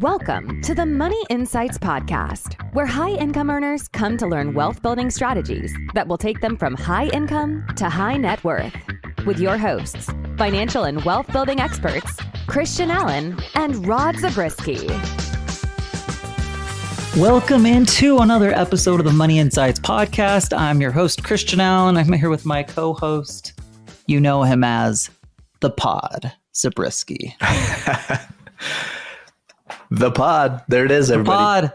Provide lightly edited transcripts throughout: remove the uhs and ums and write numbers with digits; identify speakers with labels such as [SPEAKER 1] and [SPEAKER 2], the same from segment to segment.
[SPEAKER 1] Welcome to the Money Insights Podcast, where high income earners come to learn wealth building strategies that will take them from high income to high net worth. With your hosts, financial and wealth building experts, Christian Allen and Rod Zabriskie.
[SPEAKER 2] Welcome into another episode of the Money Insights Podcast. I'm your host, Christian Allen. I'm here with my co-host. You know him as the Pod, Zabriskie.
[SPEAKER 3] The Pod. There it is, everybody.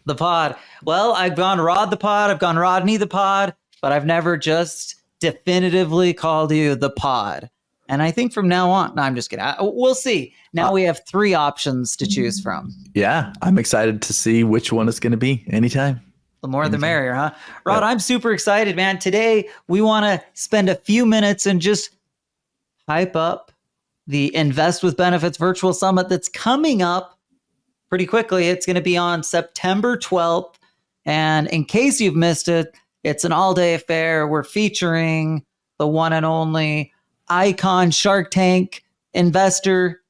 [SPEAKER 2] The Pod. Well, I've gone Rod the Pod. I've gone Rodney the Pod, but I've never just definitively called you the Pod. And I think from now on, no, I'm just kidding. We'll see. Now we have three options to choose from.
[SPEAKER 3] Yeah, I'm excited to see which one it's going to be anytime.
[SPEAKER 2] The more the merrier, huh? Rod, yep. I'm super excited, man. Today, we want to spend a few minutes and just hype up the Invest with Benefits Virtual Summit that's coming up pretty quickly. It's going to be on September 12th. And in case you've missed it, it's an all-day affair. We're featuring the one and only icon Shark Tank investor,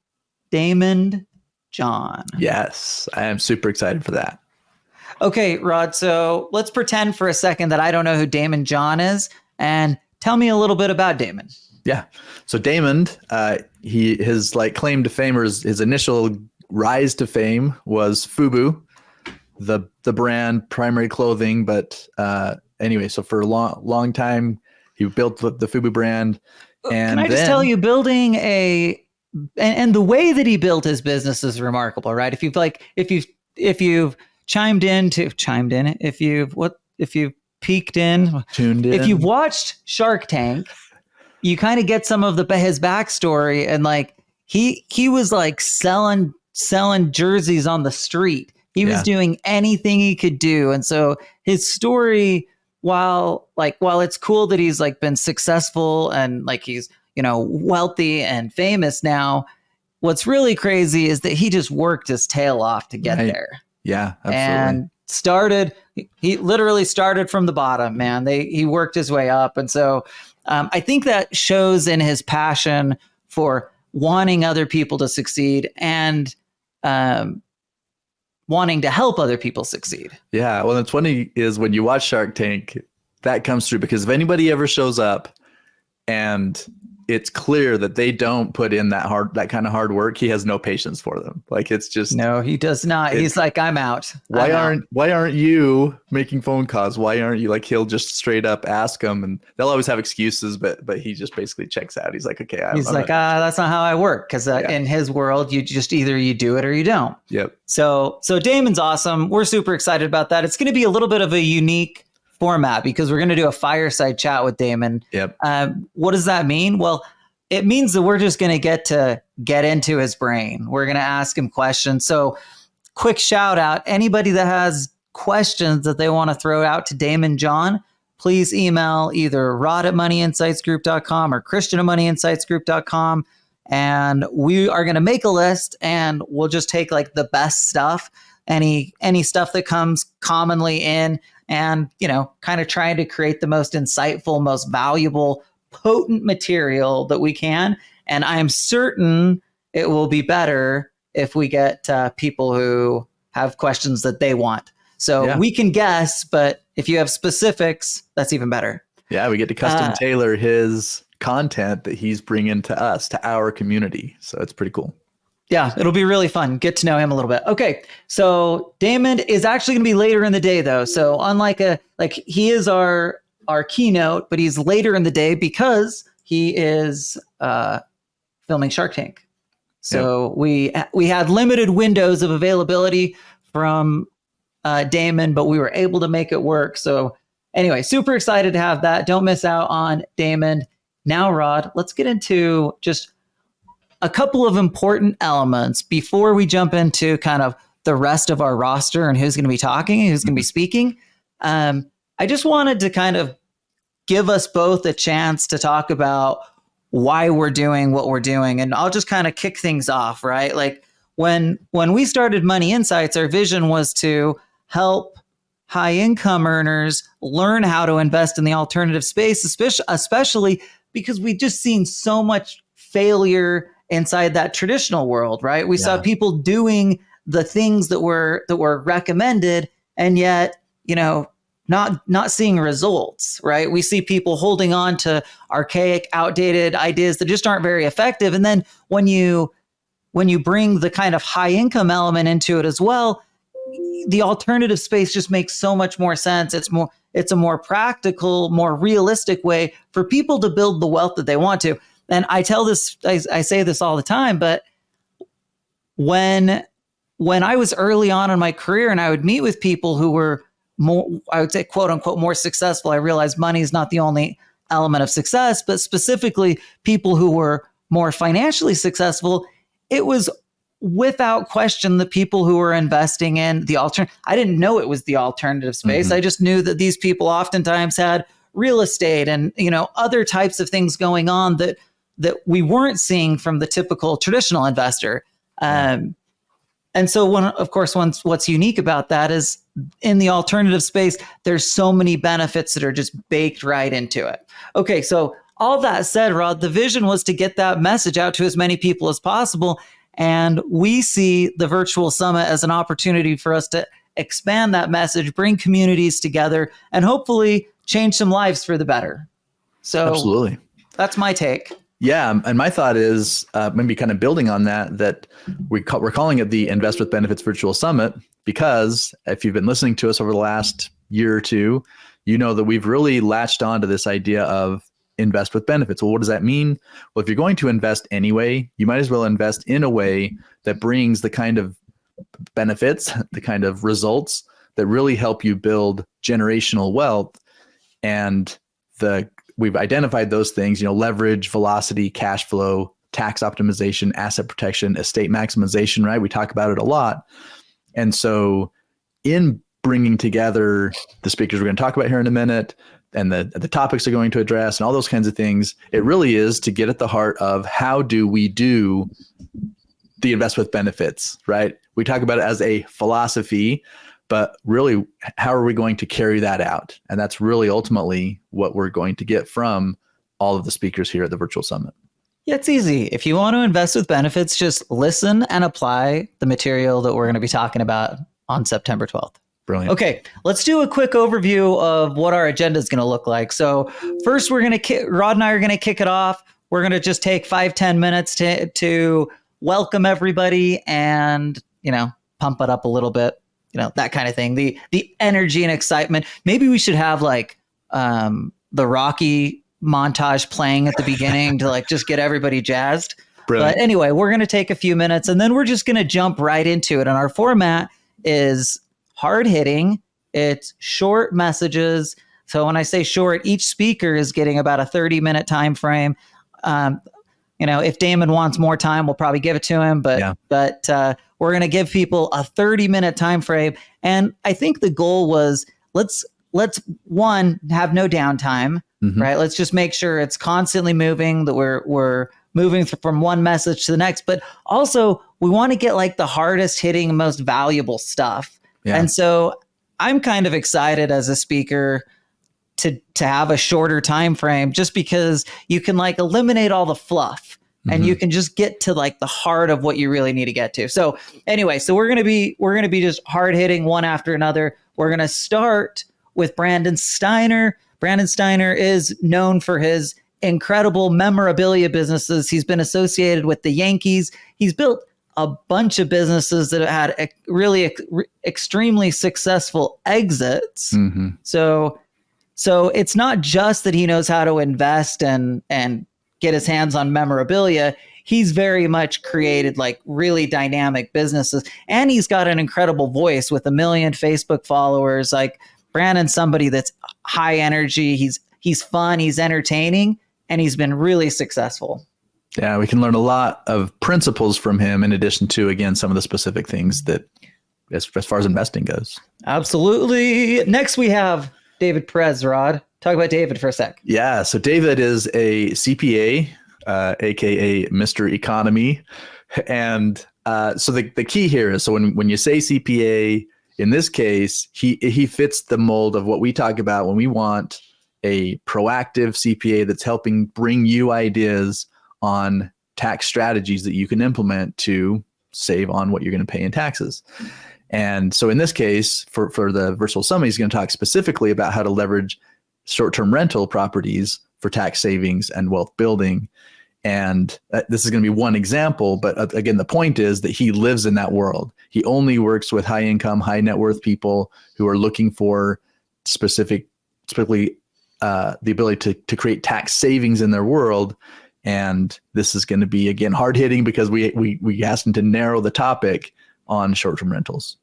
[SPEAKER 2] Daymond John.
[SPEAKER 3] Yes, I am super excited for that.
[SPEAKER 2] Okay, Rod, so let's pretend for a second that I don't know who Daymond John is, and tell me a little bit about Daymond.
[SPEAKER 3] Yeah, so Daymond, his claim to fame, or his initial rise to fame was FUBU, the brand, primary clothing. But anyway, so for a long time, he built the FUBU brand. And
[SPEAKER 2] can I just tell you, building and the way that he built his business is remarkable, right? If you've peeked in, tuned in, if you've watched Shark Tank, you kind of get some of his backstory, and he was selling jerseys on the street. He was doing anything he could do, and so his story, while it's cool that he's been successful and he's wealthy and famous now, what's really crazy is that he just worked his tail off to get there.
[SPEAKER 3] Yeah, absolutely.
[SPEAKER 2] And he literally started from the bottom, man. He worked his way up. And so I think that shows in his passion for wanting other people to succeed and wanting to help other people succeed. Yeah.
[SPEAKER 3] Well, it's funny is when you watch Shark Tank, that comes through, because if anybody ever shows up and it's clear that they don't put in that kind of hard work, he has no patience for them. It's just,
[SPEAKER 2] no, he does not. He's like, I'm out.
[SPEAKER 3] Why aren't you making phone calls? Why aren't you? He'll just straight up ask them, and they'll always have excuses, but he just basically checks out. He's like, okay,
[SPEAKER 2] that's not how I work. Cause in his world, you just either you do it or you don't.
[SPEAKER 3] Yep.
[SPEAKER 2] So Daymond's awesome. We're super excited about that. It's going to be a little bit of a unique format because we're going to do a fireside chat with Daymond.
[SPEAKER 3] Yep.
[SPEAKER 2] What does that mean? Well, it means that we're just going to get into his brain. We're going to ask him questions. So quick shout out, anybody that has questions that they want to throw out to Daymond John, please email either rod@moneyinsightsgroup.com or christian@moneyinsightsgroup.com. And we are going to make a list, and we'll just take the best stuff, any stuff that comes commonly in, and, kind of trying to create the most insightful, most valuable, potent material that we can. And I am certain it will be better if we get people who have questions that they want. So we can guess, but if you have specifics, that's even better.
[SPEAKER 3] Yeah, we get to custom tailor his content that he's bringing to us, to our community. So it's pretty cool.
[SPEAKER 2] Yeah, it'll be really fun. Get to know him a little bit. Okay, so Daymond is actually going to be later in the day, though. So unlike he is our keynote, but he's later in the day because he is filming Shark Tank. So we had limited windows of availability from Daymond, but we were able to make it work. So anyway, super excited to have that. Don't miss out on Daymond. Now, Rod, let's get into just a couple of important elements before we jump into kind of the rest of our roster and who's going to be talking and who's going to be speaking. I just wanted to kind of give us both a chance to talk about why we're doing what we're doing. And I'll just kind of kick things off, right? When we started Money Insights, our vision was to help high income earners learn how to invest in the alternative space, especially because we've just seen so much failure inside that traditional world, right? We saw people doing the things that were recommended, and yet, not seeing results, right? We see people holding on to archaic, outdated ideas that just aren't very effective. And then when you bring the kind of high income element into it as well, the alternative space just makes so much more sense. It's a more practical, more realistic way for people to build the wealth that they want to. And I say this all the time, but when I was early on in my career and I would meet with people who were more, I would say, quote unquote, more successful, I realized money is not the only element of success, but specifically people who were more financially successful, it was without question the people who were investing in the alternative. I didn't know it was the alternative space. I just knew that these people oftentimes had real estate and, other types of things going on that we weren't seeing from the typical traditional investor. And so what's unique about that is in the alternative space, there's so many benefits that are just baked right into it. Okay, so all that said, Rod, the vision was to get that message out to as many people as possible. And we see the virtual summit as an opportunity for us to expand that message, bring communities together, and hopefully change some lives for the better. So
[SPEAKER 3] absolutely,
[SPEAKER 2] that's my take.
[SPEAKER 3] Yeah, and my thought is maybe kind of building on that we're calling it the Invest with Benefits Virtual Summit because if you've been listening to us over the last year or two, you know that we've really latched on to this idea of invest with benefits. Well, what does that mean? Well, if you're going to invest anyway, you might as well invest in a way that brings the kind of benefits, the kind of results that really help you build generational wealth. And we've identified those things, leverage, velocity, cash flow, tax optimization, asset protection, estate maximization, right? We talk about it a lot. And so in bringing together the speakers we're going to talk about here in a minute and the topics they're going to address and all those kinds of things, it really is to get at the heart of how do we do the invest with benefits, right? We talk about it as a philosophy, but really, how are we going to carry that out? And that's really ultimately what we're going to get from all of the speakers here at the Virtual Summit.
[SPEAKER 2] Yeah, it's easy. If you want to invest with benefits, just listen and apply the material that we're going to be talking about on September 12th.
[SPEAKER 3] Brilliant.
[SPEAKER 2] Okay, let's do a quick overview of what our agenda is going to look like. So first, Rod and I are going to kick it off. We're going to just take 5-10 minutes to welcome everybody and, pump it up a little bit. That kind of thing, the energy and excitement. Maybe we should have the Rocky montage playing at the beginning to just get everybody jazzed. Brilliant. But anyway, we're going to take a few minutes and then we're just going to jump right into it. And our format is hard hitting. It's short messages. So when I say short, each speaker is getting about a 30-minute time frame. If Daymond wants more time, we'll probably give it to him. But we're going to give people a 30-minute time frame. And I think the goal was let's one, have no downtime, right? Let's just make sure it's constantly moving, that we're moving from one message to the next. But also we want to get the hardest hitting, most valuable stuff. Yeah. And so I'm kind of excited as a speaker to have a shorter time frame just because you can eliminate all the fluff. And you can just get to the heart of what you really need to get to. So anyway, we're gonna be just hard hitting one after another. We're gonna start with Brandon Steiner. Brandon Steiner is known for his incredible memorabilia businesses. He's been associated with the Yankees. He's built a bunch of businesses that have had really extremely successful exits. So it's not just that he knows how to invest and get his hands on memorabilia. He's very much created really dynamic businesses, and he's got an incredible voice with 1 million Facebook followers. Brandon's somebody that's high energy. He's fun, he's entertaining, and he's been really successful.
[SPEAKER 3] Yeah, we can learn a lot of principles from him in addition to, again, some of the specific things that as far as investing goes.
[SPEAKER 2] Absolutely. Next we have David Perez. Rod, talk about David for a sec.
[SPEAKER 3] Yeah. So David is a CPA, aka Mr. Economy. And so the key here is, so when you say CPA, in this case, he fits the mold of what we talk about when we want a proactive CPA that's helping bring you ideas on tax strategies that you can implement to save on what you're going to pay in taxes. And so in this case, for the virtual summit, he's going to talk specifically about how to leverage short-term rental properties for tax savings and wealth building. And this is going to be one example, but again, the point is that he lives in that world. He only works with high income, high net worth people who are looking for specifically the ability to create tax savings in their world. And this is going to be, again, hard hitting because we asked him to narrow the topic on short-term rentals.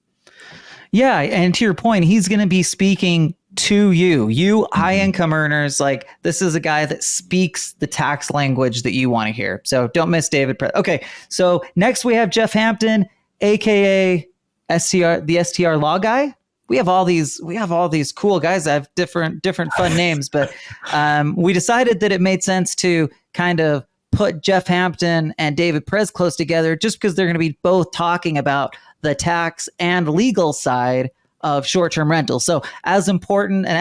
[SPEAKER 2] Yeah. And to your point, he's going to be speaking to you high income earners. Like, this is a guy that speaks the tax language that you want to hear. So don't miss David. Okay. So next we have Jeff Hampton, AKA the STR law guy. We have all these cool guys that have different fun names, but we decided that it made sense to kind of put Jeff Hampton and David Perez close together just because they're going to be both talking about the tax and legal side of short-term rentals. So as important and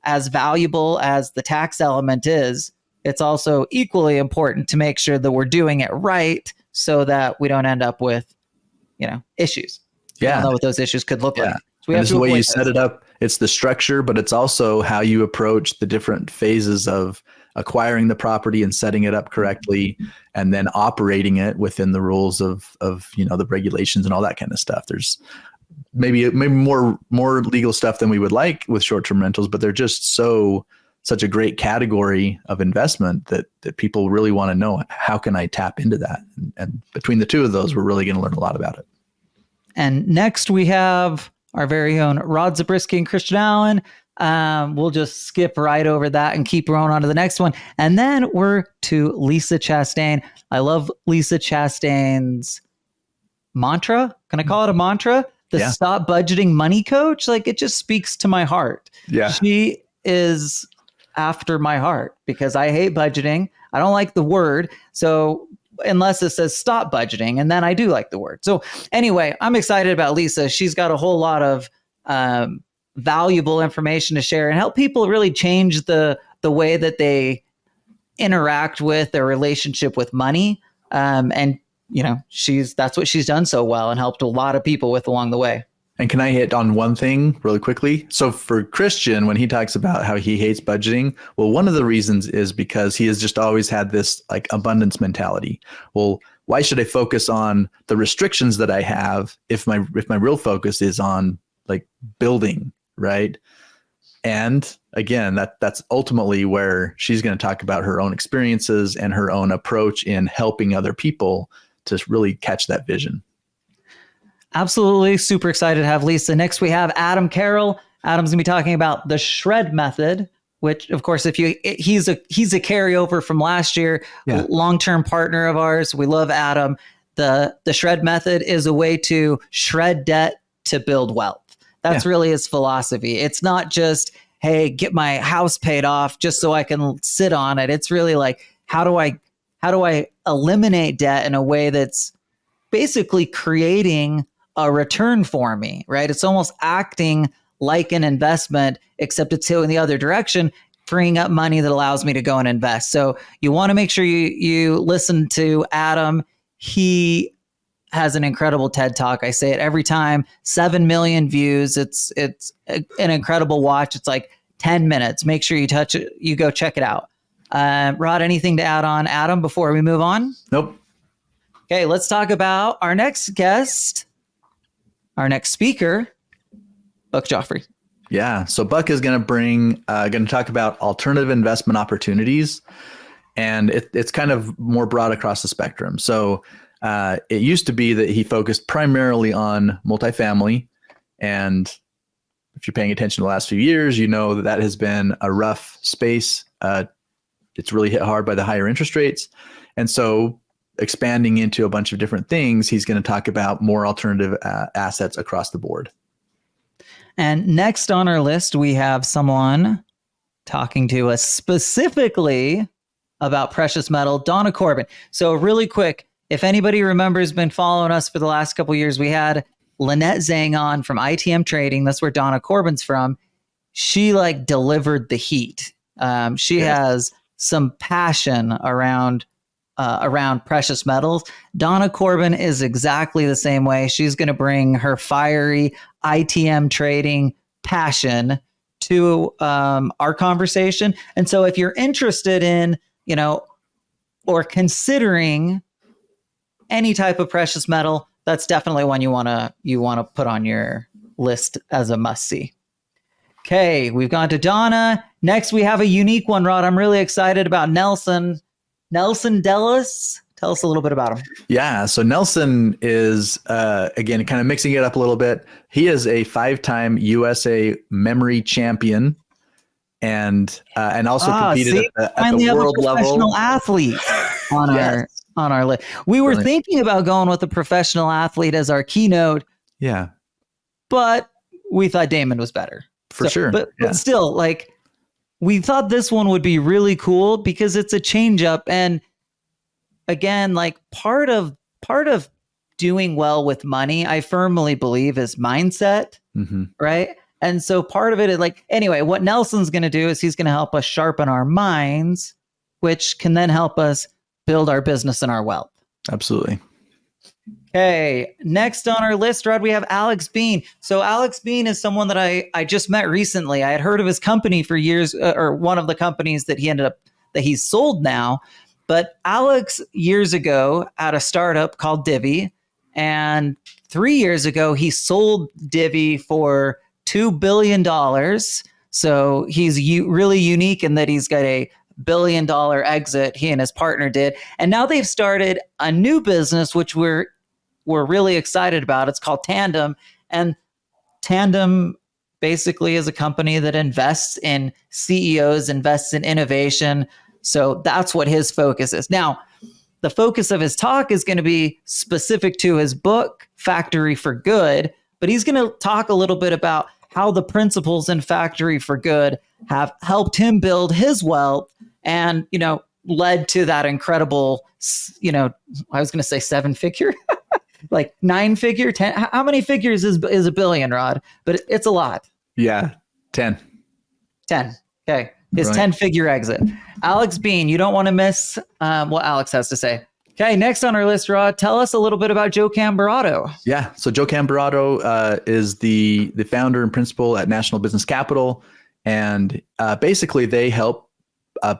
[SPEAKER 2] as valuable as the tax element is, it's also equally important to make sure that we're doing it right so that we don't end up with, issues.
[SPEAKER 3] Yeah.
[SPEAKER 2] I don't know what those issues could look like. So
[SPEAKER 3] this is the way you set it up. It's the structure, but it's also how you approach the different phases of acquiring the property and setting it up correctly, and then operating it within the rules of the regulations and all that kind of stuff. There's maybe more legal stuff than we would like with short-term rentals, but they're just such a great category of investment that people really want to know, how can I tap into that? And between the two of those, we're really going to learn a lot about it.
[SPEAKER 2] And next we have our very own Rod Zabriskie and Christian Allen. We'll just skip right over that and keep going on to the next one. And then we're to Lisa Chastain. I love Lisa Chastain's mantra. Can I call it a mantra? The Stop Budgeting Money Coach. Like, it just speaks to my heart. Yeah. She is after my heart because I hate budgeting. I don't like the word. So unless it says stop budgeting, and then I do like the word. So anyway, I'm excited about Lisa. She's got a whole lot of valuable information to share and help people really change the way that they interact with their relationship with money. And that's what she's done so well and helped a lot of people with along the way.
[SPEAKER 3] And can I hit on one thing really quickly? So for Christian, when he talks about how he hates budgeting, well, one of the reasons is because he has just always had this like abundance mentality. Well, why should I focus on the restrictions that I have if my real focus is on like building, right? And again, that's ultimately where she's going to talk about her own experiences and her own approach in helping other people to really catch that vision.
[SPEAKER 2] Absolutely. Super excited to have Lisa. Next, we have Adam Carroll. Adam's going to be talking about the shred method, which, of course, he's a carryover from last year, long-term partner of ours. We love Adam. The shred method is a way to shred debt to build wealth. That's really his philosophy. It's not just, hey, get my house paid off just so I can sit on it. It's really like, how do I eliminate debt in a way that's basically creating a return for me, right? It's almost acting like an investment, except it's going the other direction, freeing up money that allows me to go and invest. So you want to make sure you listen to Adam. He has an incredible TED Talk. I say it every time, 7 million views. It's an incredible watch. It's like 10 minutes. Make sure you go check it out. Rod, anything to add on Adam before we move on?
[SPEAKER 3] Nope.
[SPEAKER 2] Okay, let's talk about our next guest. Our next speaker, Buck Joffrey.
[SPEAKER 3] Yeah. So Buck is going to talk about alternative investment opportunities, and it's kind of more broad across the spectrum. So it used to be that he focused primarily on multifamily, and if you're paying attention to the last few years, you know that has been a rough space. It's really hit hard by the higher interest rates, and so expanding into a bunch of different things, he's going to talk about more alternative assets across the board.
[SPEAKER 2] And next on our list, we have someone talking to us specifically about precious metal, Donna Corbin. So really quick, if anybody remembers, been following us for the last couple of years, we had Lynette Zhang on from ITM Trading. That's where Donna Corbin's from. She delivered the heat. She has some passion around around precious metals. Donna Corbin is exactly the same way. She's going to bring her fiery ITM trading passion to our conversation. And so if you're interested in, or considering any type of precious metal, that's definitely one you want to put on your list as a must-see. Okay, we've gone to Donna. Next, we have a unique one, Rod. I'm really excited about Nelson. Nelson Dellis. Tell us a little bit about him.
[SPEAKER 3] Yeah, so Nelson is, again, kind of mixing it up a little bit. He is a 5-time USA memory champion and also competed at the world level.
[SPEAKER 2] Professional athlete on our list. We were thinking about going with a professional athlete as our keynote.
[SPEAKER 3] Yeah.
[SPEAKER 2] But we thought Daymond was better.
[SPEAKER 3] For sure.
[SPEAKER 2] But still, like, we thought this one would be really cool because it's a change up. And again, like part of doing well with money, I firmly believe, is mindset. Mm-hmm. Right. And so part of it is like, anyway, what Nelson's going to do is he's going to help us sharpen our minds, which can then help us build our business and our wealth.
[SPEAKER 3] Absolutely.
[SPEAKER 2] Okay, next on our list, Rod, we have Alex Bean. So Alex Bean is someone that I just met recently. I had heard of his company for years, or one of the companies that he's sold now. But Alex, years ago, had a startup called Divvy. And 3 years ago, he sold Divvy for $2 billion. So he's really unique in that he's got a $1 billion exit. He and his partner did. And now they've started a new business, which we're really excited about. It's called Tandem. And Tandem basically is a company that invests in CEOs, invests in innovation. So that's what his focus is. Now, the focus of his talk is going to be specific to his book, Factory for Good, but he's going to talk a little bit about how the principles in Factory for Good have helped him build his wealth and, led to that incredible, I was going to say 7-figure, like 9-figure, 10. How many figures is a billion, Rod? But it's a lot.
[SPEAKER 3] Yeah. 10.
[SPEAKER 2] Okay. His 10-figure exit. Alex Bean, you don't want to miss what Alex has to say. Okay, next on our list, Rod, tell us a little bit about Joe Cambrato.
[SPEAKER 3] Yeah, so Joe Cambrato is the founder and principal at National Business Capital. And basically they help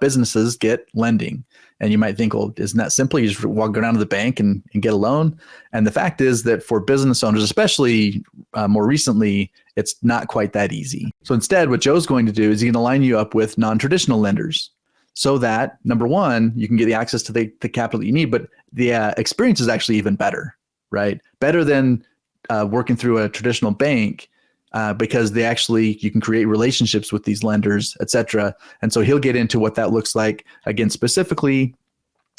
[SPEAKER 3] businesses get lending. And you might think, well, isn't that simple? You just go down to the bank and get a loan. And the fact is that for business owners, especially more recently, it's not quite that easy. So instead, what Joe's going to do is he's going to line you up with non-traditional lenders so that, number one, you can get the access to the capital that you need, but the experience is actually even better, right? Better than working through a traditional bank because you can create relationships with these lenders, et cetera. And so he'll get into what that looks like. Again, specifically,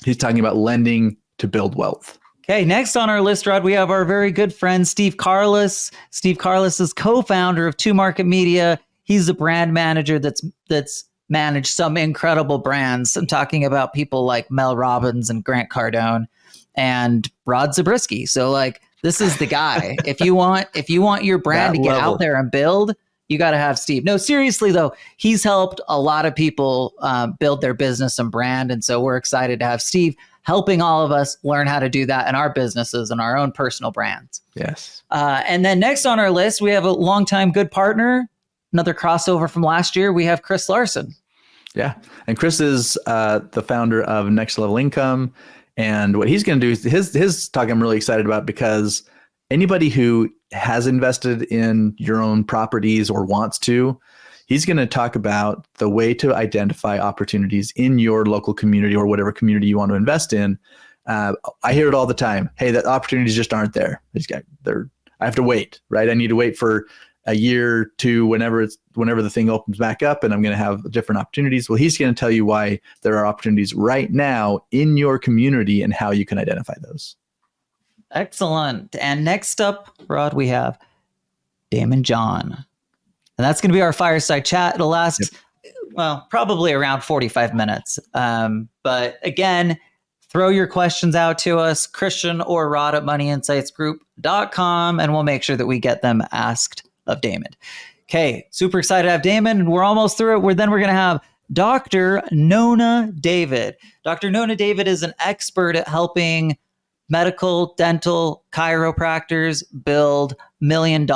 [SPEAKER 3] he's talking about lending to build wealth.
[SPEAKER 2] Okay, next on our list, Rod, we have our very good friend, Steve Carless. Steve Carless is co-founder of Two Market Media. He's a brand manager that's managed some incredible brands. I'm talking about people like Mel Robbins and Grant Cardone and Rod Zabriskie. So like, this is the guy. If you want your brand to get out there and build, you got to have Steve. No, seriously though, he's helped a lot of people build their business and brand. And so we're excited to have Steve helping all of us learn how to do that in our businesses and our own personal brands.
[SPEAKER 3] Yes.
[SPEAKER 2] And then next on our list, we have a longtime good partner, another crossover from last year. We have Chris Larson.
[SPEAKER 3] Yeah. And Chris is the founder of Next Level Income. And what he's going to do is his talk I'm really excited about because anybody who has invested in your own properties or wants to, he's going to talk about the way to identify opportunities in your local community or whatever community you want to invest in. I hear it all the time. Hey, the opportunities just aren't there. I have to wait, right? I need to wait for a year to whenever the thing opens back up and I'm going to have different opportunities. Well, he's going to tell you why there are opportunities right now in your community and how you can identify those.
[SPEAKER 2] Excellent. And next up, Rod, we have Daymond John. And that's going to be our fireside chat. It'll last, probably around 45 minutes. But again, throw your questions out to us, Christian or Rod at moneyinsightsgroup.com, and we'll make sure that we get them asked of Daymond. Okay, super excited to have Daymond. We're almost through it. We're going to have Dr. Nona David. Dr. Nona David is an expert at helping medical, dental, chiropractors build $1 million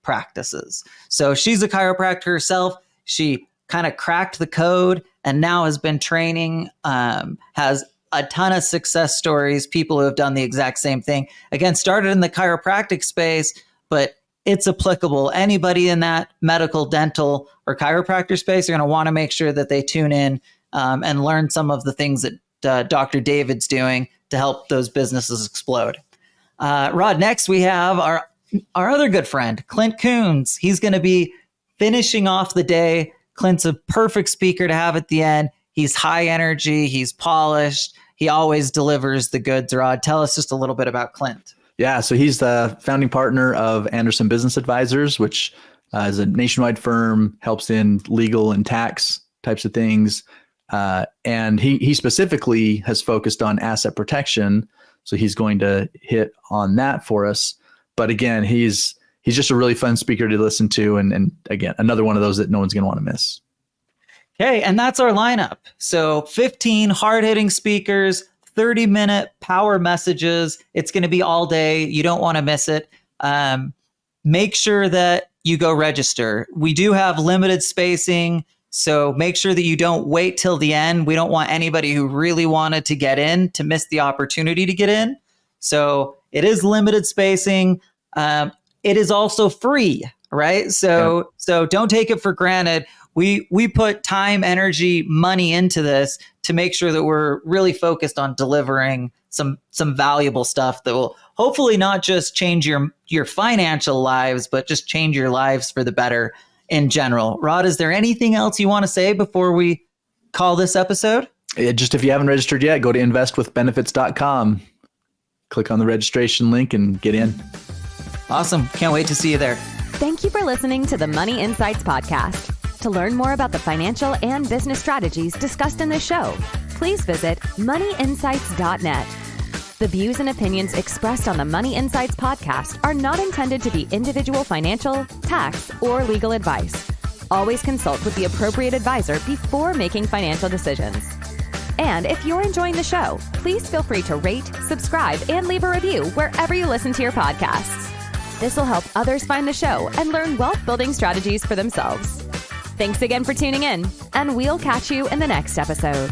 [SPEAKER 2] practices. So she's a chiropractor herself. She kind of cracked the code and now has been training, has a ton of success stories, people who have done the exact same thing. Again, started in the chiropractic space, but it's applicable. Anybody in that medical, dental, or chiropractor space are going to want to make sure that they tune in and learn some of the things that Dr. David's doing to help those businesses explode. Rod, next we have our other good friend, Clint Coons. He's going to be finishing off the day. Clint's a perfect speaker to have at the end. He's high energy. He's polished. He always delivers the goods. Rod, tell us just a little bit about Clint.
[SPEAKER 3] Yeah, so he's the founding partner of Anderson Business Advisors, which is a nationwide firm, helps in legal and tax types of things. And he specifically has focused on asset protection. So he's going to hit on that for us. But again, he's just a really fun speaker to listen to. And again, another one of those that no one's going to want to miss.
[SPEAKER 2] Okay, and that's our lineup. So 15 hard-hitting speakers, 30-minute power messages. It's going to be all day. You don't want to miss it. Make sure that you go register. We do have limited spacing, so make sure that you don't wait till the end. We don't want anybody who really wanted to get in to miss the opportunity to get in. So it is limited spacing. It is also free, right? So don't take it for granted. We put time, energy, money into this to make sure that we're really focused on delivering some valuable stuff that will hopefully not just change your financial lives, but just change your lives for the better in general. Rod, is there anything else you want to say before we call this episode?
[SPEAKER 3] Just if you haven't registered yet, go to investwithbenefits.com. Click on the registration link and get in.
[SPEAKER 2] Awesome. Can't wait to see you there.
[SPEAKER 1] Thank you for listening to the Money Insights podcast. To learn more about the financial and business strategies discussed in this show, please visit moneyinsights.net. The views and opinions expressed on the Money Insights podcast are not intended to be individual financial, tax, or legal advice. Always consult with the appropriate advisor before making financial decisions. And if you're enjoying the show, please feel free to rate, subscribe, and leave a review wherever you listen to your podcasts. This will help others find the show and learn wealth-building strategies for themselves. Thanks again for tuning in, and we'll catch you in the next episode.